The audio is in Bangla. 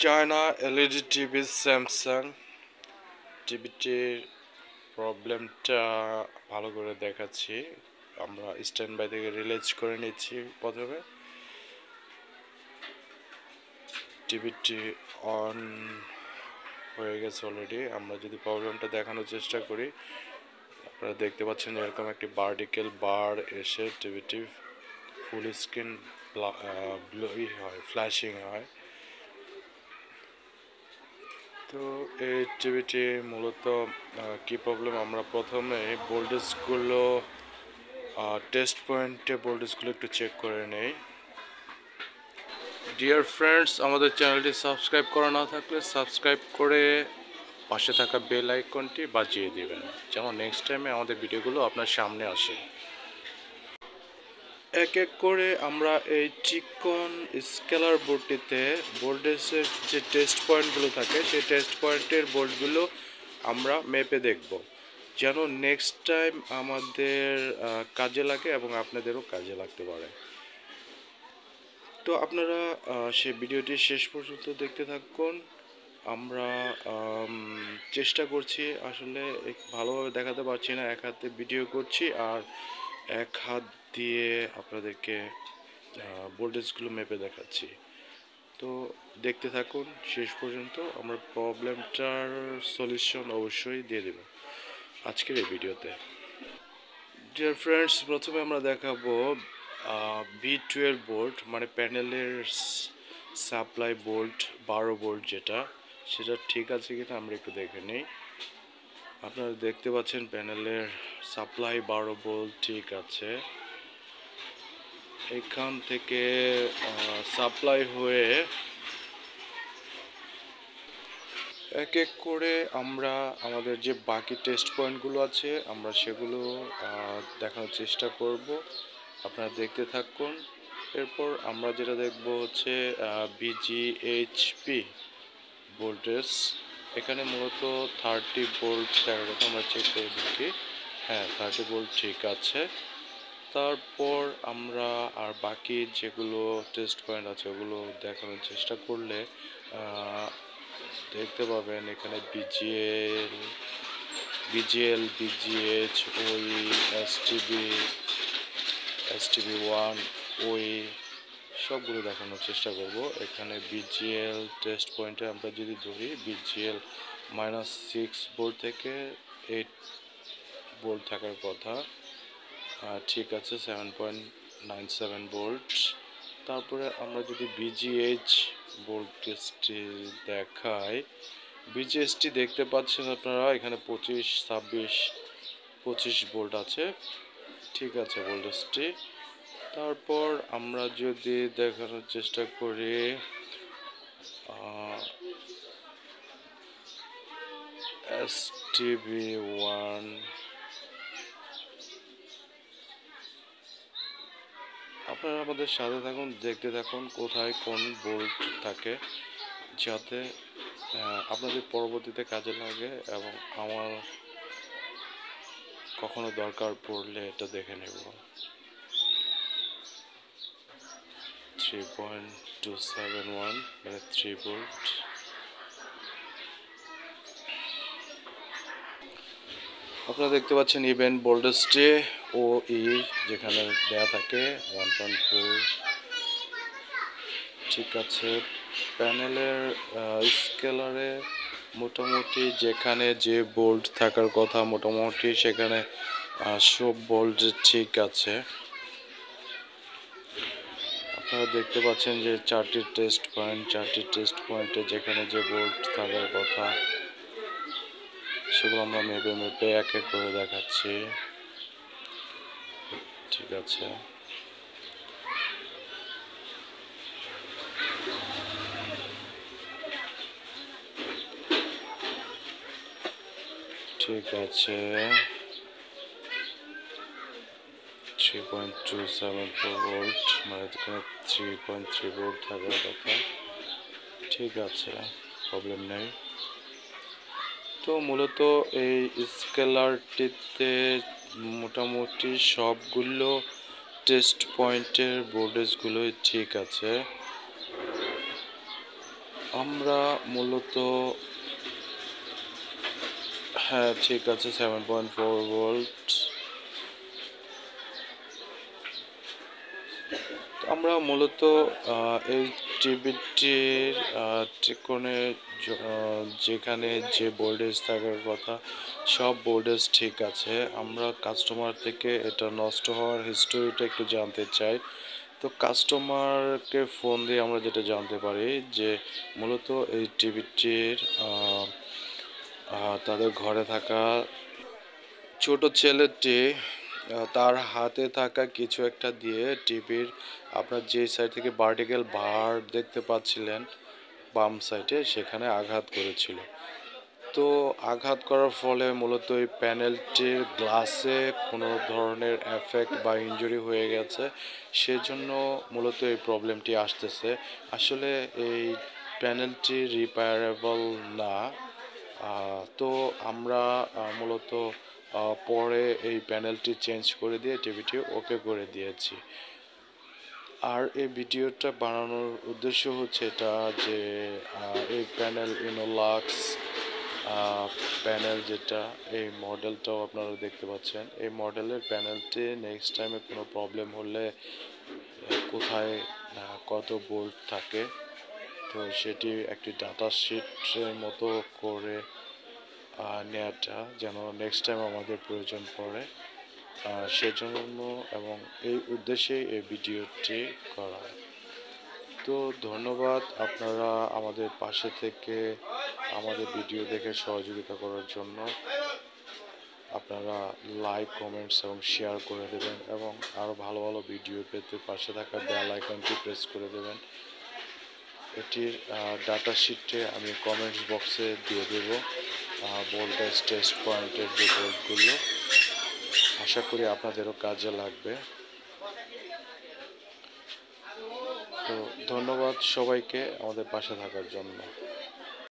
চায়না এলইডি টিভি স্যামসাং টিভিটির প্রবলেমটা ভালো করে দেখাচ্ছি। আমরা স্ট্যান্ড বাই থেকে রিলিজ করে নিচ্ছি। প্রথমে টিভিটি অন হয়ে গেছে অলরেডি। আমরা যদি প্রবলেমটা দেখানোর চেষ্টা করি, আপনারা দেখতে পাচ্ছেন এরকম একটি ভার্টিক্যাল বার এসে টিভিটি ফুল স্ক্রিন ব্লোই হয়, ফ্ল্যাশিং হয়। তো এই টিভিটি মূলত কি প্রবলেম, আমরা প্রথমে ভোল্টেজগুলো টেস্ট পয়েন্টে ভোল্টেজগুলো একটু চেক করে নেই। ডিয়ার ফ্রেন্ডস, আমাদের চ্যানেলটি সাবস্ক্রাইব করা না থাকলে সাবস্ক্রাইব করে পাশে থাকা বেল আইকনটি বাজিয়ে দিবেন, যেন নেক্সট টাইমে আমাদের ভিডিওগুলো আপনার সামনে আসে। এক এক করে আমরা এই চিকন স্কেলার বোর্ডটিতে ভোল্টেজের যে টেস্ট পয়েন্টগুলো থাকে সেই টেস্ট পয়েন্টের ভোল্টগুলো আমরা মেপে দেখব, যেন নেক্সট টাইম আমাদের কাজে লাগে এবং আপনাদেরও কাজে লাগতে পারে। তো আপনারা সেই ভিডিওটি শেষ পর্যন্ত দেখতে থাকুন। আমরা চেষ্টা করছি, আসলে ভালোভাবে দেখাতে পারছি না, এক হাতে ভিডিও করছি আর এক হাত দিয়ে আপনাদেরকে ভোল্টেজগুলো মেপে দেখাচ্ছি। তো দেখতে থাকুন শেষ পর্যন্ত, আমরা প্রবলেমটার সলিউশন অবশ্যই দিয়ে দেব আজকের এই ভিডিওতে। ডিয়ার ফ্রেন্ডস, প্রথমে আমরা দেখাবো V12 বোল্ট, মানে প্যানেলের সাপ্লাই বোল্ট 12 ভোল্ট যেটা, সেটা ঠিক আছে কিনা আমরা একটু দেখে নিই। আপনারা দেখতে পাচ্ছেন প্যানেলের সাপ্লাই 12 ভোল্ট ঠিক আছে। এখান থেকে সাপ্লাই হয়ে এক এক করে আমরা আমাদের যে বাকি টেস্ট পয়েন্টগুলো আছে আমরা সেগুলো দেখানোর চেষ্টা করব, আপনারা দেখতে থাকুন। এরপর আমরা যেটা দেখব হচ্ছে VGHP ভোল্টেজ। এখানে মূলত 30 ভোল্ট দেখার কথা, আমরা চেক করে দেখি। হ্যাঁ, 30 ভোল্ট ঠিক আছে। তারপর আমরা আর বাকি যেগুলো টেস্ট পয়েন্ট আছে ওগুলো দেখানোর চেষ্টা করলে দেখতে পাবেন এখানে বিজিএল, বিজিএইচ, ওই, এসটিবি 1, ওই সবগুলো দেখানোর চেষ্টা করব। এখানে বিজিএল টেস্ট পয়েন্টে আমরা যদি ধরি, বিজিএল -6 ভোল্ট থেকে 8 ভোল্ট থাকার কথা, ঠিক আছে 7.97 ভোল্ট। তারপরে আমরা যদি বিজিএইচ ভোল্টেজটি দেখাই, বিজিএসটি দেখতে পাচ্ছেন আপনারা এখানে 25 ভোল্ট আছে, ঠিক আছে ভোল্টেজটি। তারপর আমরা যদি দেখানোর চেষ্টা করি STB1, আপনারা আমাদের সাথে থাকুন, দেখতে থাকুন কোথায় কোন বোল্ট থাকে, যাতে আপনাদের পরবর্তীতে কাজে লাগে এবং আমার কখনো দরকার পড়লে এটা দেখে নেব। 3.271 মানে 3 ভোল্ট। আপনারা দেখতে পাচ্ছেন ইভেন্ট ভোল্টেজটি ও ই যেখানে দেয়া থাকে 1.4, ঠিক আছে। প্যানেলের স্কেলারে মোটামুটি যেখানে যে ভোল্ট থাকার কথা মোটামুটি সেখানে সব ভোল্ট ঠিক আছে। আপনারা দেখতে পাচ্ছেন যে 4টি টেস্ট পয়েন্টে যেখানে যে ভোল্ট থাকার কথা সেগুলো আমরা মেপে এক এক করে দেখাচ্ছি, ঠিক আছে। ঠিক আছে 3.274 ভোল্ট, মানে এখানে 3.3 ভোল্ট থাকার কথা, ঠিক আছে, প্রবলেম নেই। তো মূলত এই স্কেলারটিতে মোটামুটি সবগুলো টেস্ট পয়েন্টের ভোল্টেজগুলোই ঠিক আছে। আমরা মূলত হ্যাঁ ঠিক আছে 7.4 ভোল্ট। আমরা মূলত এই টিভিটির ত্রিকোণে যেখানে যে ভোল্টেজ থাকার কথা সব ভোল্টেজ ঠিক আছে। আমরা কাস্টমার থেকে এটা নষ্ট হওয়ার হিস্টোরিটা একটু জানতে চাই। তো কাস্টমারকে ফোন দিয়ে আমরা যেটা জানতে পারি যে মূলত এই টিভিটির তাদের ঘরে থাকা ছোট ছেলেটি তার হাতে থাকা কিছু একটা দিয়ে টিভির আপনার যে সাইড থেকে ভার্টিক্যাল বার দেখতে পাচ্ছিলেন বাম সাইডে সেখানে আঘাত করেছিল। তো আঘাত করার ফলে মূলত এই প্যানেলটির গ্লাসে কোনো ধরনের এফেক্ট বা ইনজুরি হয়ে গেছে, সেজন্য মূলত এই প্রবলেমটি আসতেছে। আসলে এই প্যানেলটি রিপেয়ারেবল না। তো আমরা মূলত পরে এই প্যানেলটি চেঞ্জ করে দিয়ে টিভিটি ওকে করে দিয়েছি। আর এই ভিডিওটা বানানোর উদ্দেশ্য হচ্ছে এটা যে এই প্যানেল ইনোলাক্স প্যানেল যেটা এই মডেলটাও আপনারা দেখতে পাচ্ছেন। এই মডেলের প্যানেলটি নেক্সট টাইমে কোনো প্রবলেম হলে কোথায় কত বোল্ট থাকে তো সেটি একটি ডাটা শিটের মতো করে নেওয়াটা যেন নেক্সট টাইম আমাদের প্রয়োজন পড়ে সেজন্য এবং এই উদ্দেশ্যেই এই ভিডিওটি করা। তো ধন্যবাদ আপনারা আমাদের পাশে থেকে আমাদের ভিডিও দেখে সহযোগিতা করার জন্য। আপনারা লাইক কমেন্টস এবং শেয়ার করে দেবেন এবং আরও ভালো ভালো ভিডিও পেতে পাশে থাকা বেল আইকনটি প্রেস করে দেবেন। এটির ডাটা শিটে আমি কমেন্টস বক্সে দিয়ে দেব ভোল্টেজ টেস্ট পয়েন্টের যে বোর্ডগুলো, আশা করি আপনাদেরও কাজে লাগবে। তো ধন্যবাদ সবাইকে আমাদের পাশে থাকার জন্য।